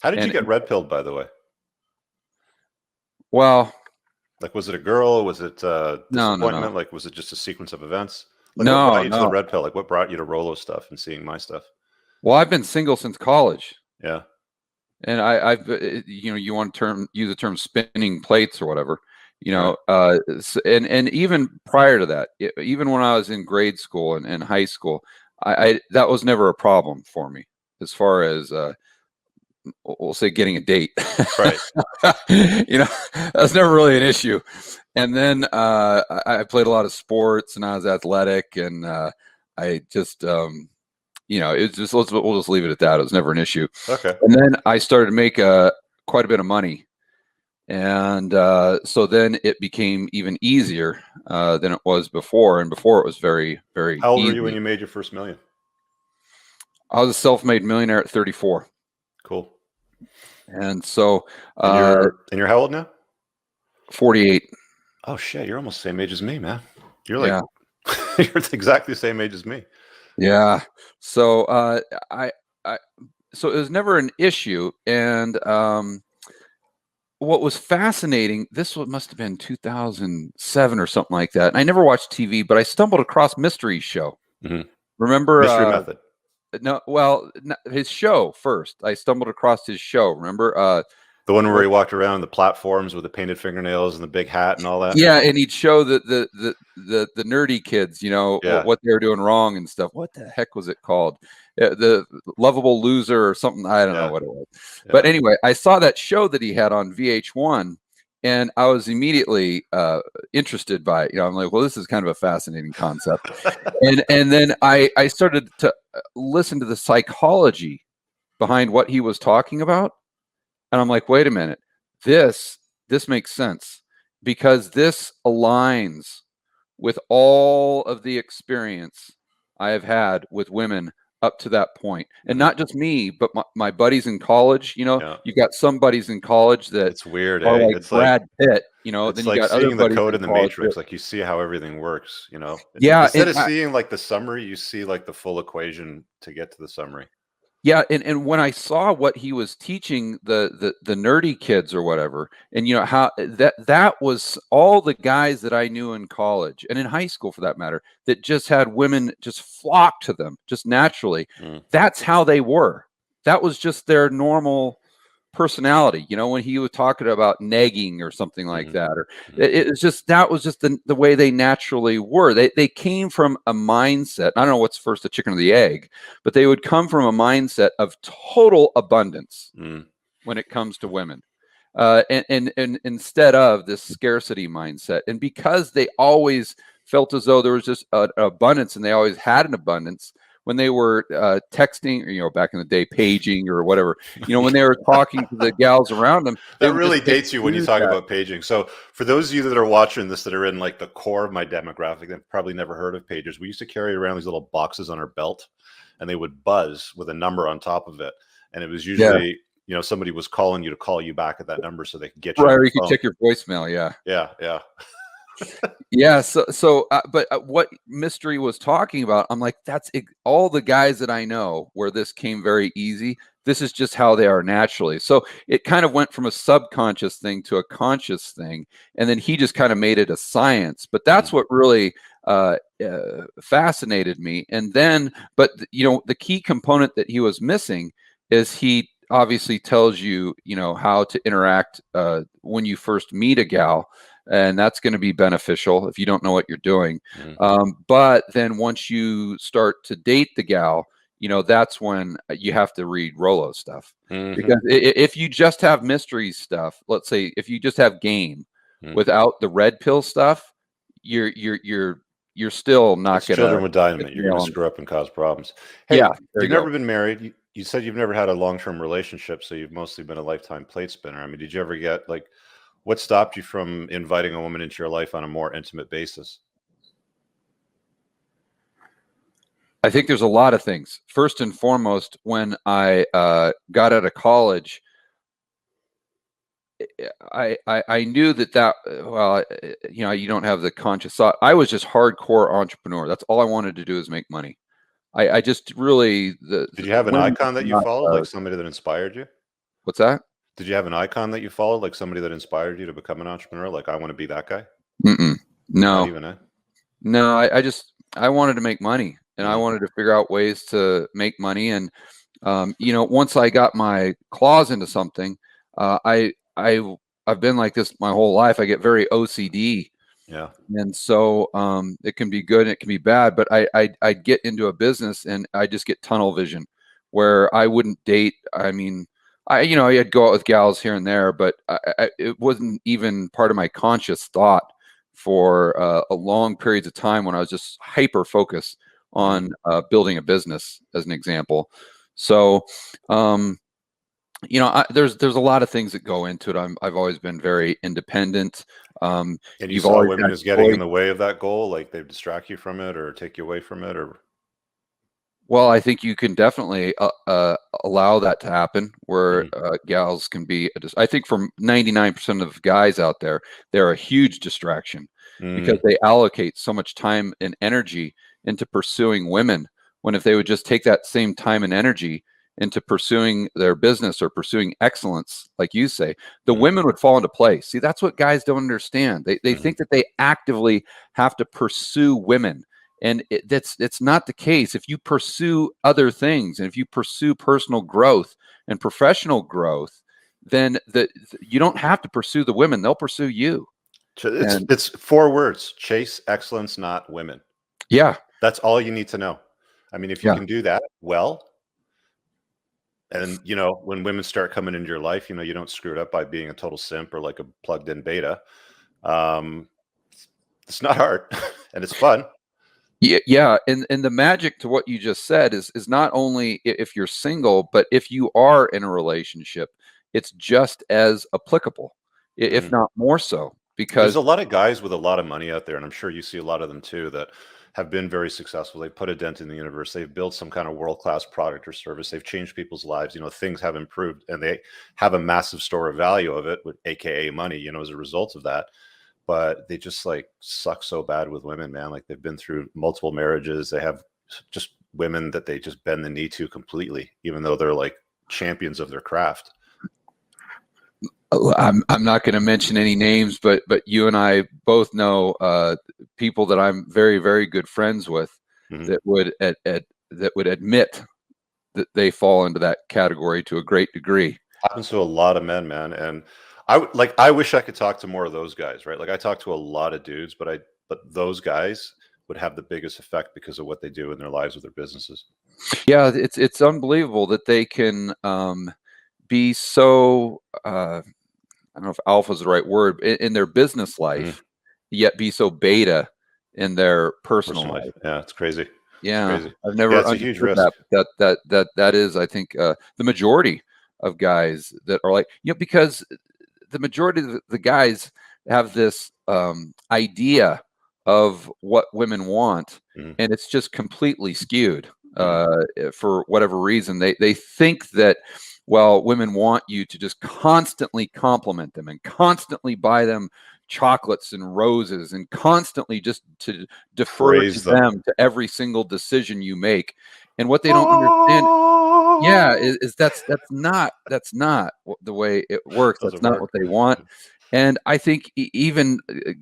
How did you get red pilled, by the way? Well, like, was it a girl? Was it disappointment? No. Like, was it just a sequence of events? Like, No, what brought you to the no. red pill? Like, what brought you to Rolo stuff and seeing my stuff? Well, I've been single since college. Yeah. And I've, you want to use the term spinning plates or whatever, Right. and even prior to that, even when I was in grade school and high school, I that was never a problem for me as far as we'll say getting a date. Right. That's never really an issue. And then I played a lot of sports and I was athletic, and I just it's just we'll just leave it at that. It was never an issue. Okay. And then I started to make quite a bit of money, and so then it became even easier than it was before. And before it was very, very. How old easy. were you when you made your first million? I was a self-made millionaire at 34. Cool. And so, and you're how old now? 48. Oh shit, you're almost the same age as me, man. You're like, you're exactly the same age as me. Yeah. So so it was never an issue. And what was fascinating, must have been 2007 or something like that. And I never watched TV, but I stumbled across Mystery's show. Mm-hmm. Remember? Mystery Method. No, well, his show first. I stumbled across his show. Remember? The one where he walked around the platforms with the painted fingernails and the big hat and all that. Yeah, and he'd show the nerdy kids, what they were doing wrong and stuff. What the heck was it called? The Lovable Loser or something. I don't know what it was. Yeah. But anyway, I saw that show that he had on VH1, and I was immediately interested by it. I'm like, well, this is kind of a fascinating concept. and then I started to listen to the psychology behind what he was talking about. And I'm like, wait a minute, this makes sense, because this aligns with all of the experience I have had with women up to that point. And not just me, but my buddies in college. You got some buddies in college that it's weird. Are like it's Brad Pitt. It's then like you got seeing other the code in the Matrix. That, like, you see how everything works. Yeah. Instead of seeing like the summary, you see like the full equation to get to the summary. Yeah, and when I saw what he was teaching the nerdy kids or whatever, and how that was all the guys that I knew in college and in high school, for that matter, that just had women just flock to them just naturally. That's how they were. That was just their normal personality. When he was talking about negging or something like that, or it was just, that was just the way they naturally were. They came from a mindset. I don't know what's first, the chicken or the egg, but they would come from a mindset of total abundance when it comes to women, and instead of this scarcity mindset. And because they always felt as though there was just an abundance, and they always had an abundance, when they were texting, back in the day, paging or whatever, when they were talking to the gals around them. That really dates you when you talk about paging. So for those of you that are watching this, that are in like the core of my demographic, that probably never heard of pagers, we used to carry around these little boxes on our belt, and they would buzz with a number on top of it. And it was usually, somebody was calling you to call you back at that number so they could get you. Right, or you could check your voicemail. Yeah. Yeah. Yeah. So, but what Mystery was talking about, I'm like, that's all the guys that I know where this came very easy. This is just how they are naturally. So it kind of went from a subconscious thing to a conscious thing. And then he just kind of made it a science. But that's what really fascinated me. And then, but the key component that he was missing is he obviously tells you, how to interact when you first meet a gal. And that's going to be beneficial if you don't know what you're doing. But then once you start to date the gal, that's when you have to read Rolo stuff. Because if you just have Mystery stuff, let's say if you just have game without the red pill stuff, you're still not going to. Children with dynamite. You're going to screw up and cause problems. Hey, you've never been married. You said you've never had a long-term relationship, so you've mostly been a lifetime plate spinner. I mean, did you ever get like? What stopped you from inviting a woman into your life on a more intimate basis? I think there's a lot of things. First and foremost, when I got out of college, I knew that you don't have the conscious thought. I was just hardcore entrepreneur. That's all I wanted to do, is make money. I just really. Did you have an icon that you followed, like somebody that inspired you? What's that? Did you have an icon that you followed, like somebody that inspired you to become an entrepreneur? Like, I want to be that guy. Mm-mm. Not No, even, eh? no. I wanted to make money, and I Mhm. wanted to figure out ways to make money. And once I got my claws into something, I've been like this my whole life. I get very OCD, Yeah. and so it can be good and it can be bad. But I get into a business and I just get tunnel vision, where I wouldn't date. I mean, I'd go out with gals here and there, but it wasn't even part of my conscious thought for a long periods of time when I was just hyper focused Mhm. on building a business, as an example. So there's a lot of things that go into it. I've always been very independent. And you You've saw always women had as getting choice. in the way of that goal, like they distract you from it or take you away from it, or Well, I think you can definitely allow that to happen, where Mhm. gals can be. I think for 99% of guys out there, they're a huge distraction because Mm. they allocate so much time and energy into pursuing women. When if they would just take that same time and energy into pursuing their business or pursuing excellence, like you say, the Mhm. women would fall into place. See, that's what guys don't understand. They Mhm. think that they actively have to pursue women, and that's not the case. If you pursue other things, and if you pursue personal growth and professional growth, then you don't have to pursue the women; they'll pursue you. And It's 4 words: chase excellence, not women. yeah, That's all you need to know. I mean, if you yeah, can do that well, and when women start coming into your life, you don't screw it up by being a total simp or like a plugged in beta. Um, it's not hard and it's fun. yeah, yeah. And the magic to what you just said is not only if you're single, but if you are in a relationship, it's just as applicable, if Mhm. not more so, There's because a lot of guys with a lot of money out there, and I'm sure you see a lot of them too, that have been very successful. They've put a dent in the universe. They've built some kind of world-class product or service. They've changed people's lives. Things have improved, and they have a massive store of value of it, with AKA money, as a result of that. But they just like suck so bad with women, man. Like they've been through multiple marriages. They have just women that they just bend the knee to completely, even though they're like champions of their craft. I'm not going to mention any names, but you and I both know people that I'm very, very good friends with Mhm. that would admit that they fall into that category to a great degree. Happens to a lot of men, man, and I wish I could talk to more of those guys, right? Like, I talk to a lot of dudes, but those guys would have the biggest effect because of what they do in their lives with their businesses. Yeah, it's unbelievable that they can be so I don't know if alpha is the right word in their business Mhm. life, yet be so beta in their personal Personal life. life. Yeah, it's crazy. It's Yeah, crazy. I've Yeah, never it's a huge understood risk. that is, I think, the majority of guys that are like, because the majority of the guys have this idea of what women want, Mhm, and it's just completely skewed mhm. for whatever reason. They think that, well, women want you to just constantly compliment them and constantly buy them chocolates and roses and constantly just to defer to Praise them. them to every single decision you make. And what they don't understand, yeah, is that's not the way it works. That's Doesn't not what work. they want. And I think even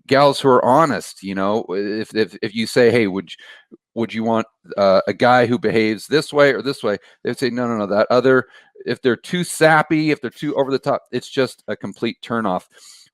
gals who are honest, if you say, hey, would you want a guy who behaves this way or this way? They'd say, no, no, no, that other. If they're too sappy, if they're too over the top, it's just a complete turnoff.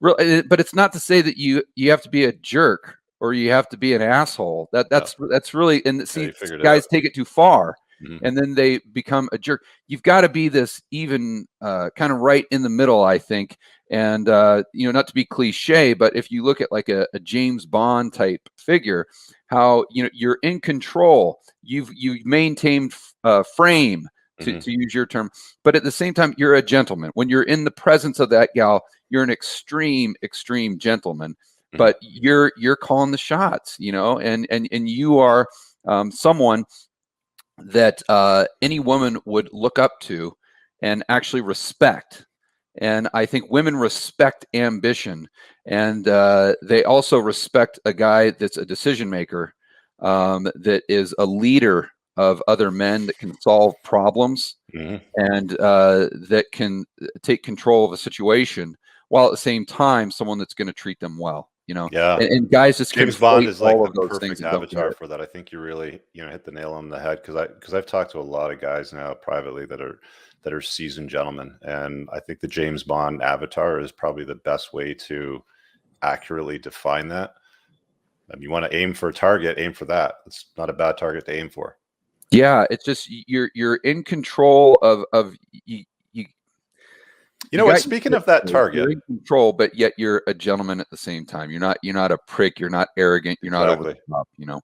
But it's not to say that you have to be a jerk or you have to be an asshole. No. That's really, and Yeah, see, you figured it out. guys take it too far, Mhm. and then they become a jerk. You've got to be this even kind of right in the middle, I think. And not to be cliche, but if you look at like a James Bond type figure, how you're in control, you've maintained frame, Mhm, to use your term, but at the same time you're a gentleman. When you're in the presence of that gal, you're an extreme gentleman, mhm. but you're calling the shots, and you are someone that any woman would look up to and actually respect. And I think women respect ambition, and they also respect a guy that's a decision maker, that is a leader of other men that can solve problems Mhm. and that can take control of a situation, while at the same time someone that's going to treat them well, you know. Yeah. And guys just James Bond conflate is like all the of those things perfect and don't get avatar it. for that. I think you really, hit the nail on the head, because I've talked to a lot of guys now privately that are seasoned gentlemen, and I think the James Bond avatar is probably the best way to accurately define that. You want to aim for a target, aim for that. It's not a bad target to aim for. Yeah, it's just you're in control of you. You You know what? got your Speaking shit of that straight. You're target, in control, but yet you're a gentleman at the same time. You're not a prick. You're not arrogant. You're not over the exactly. top. You know.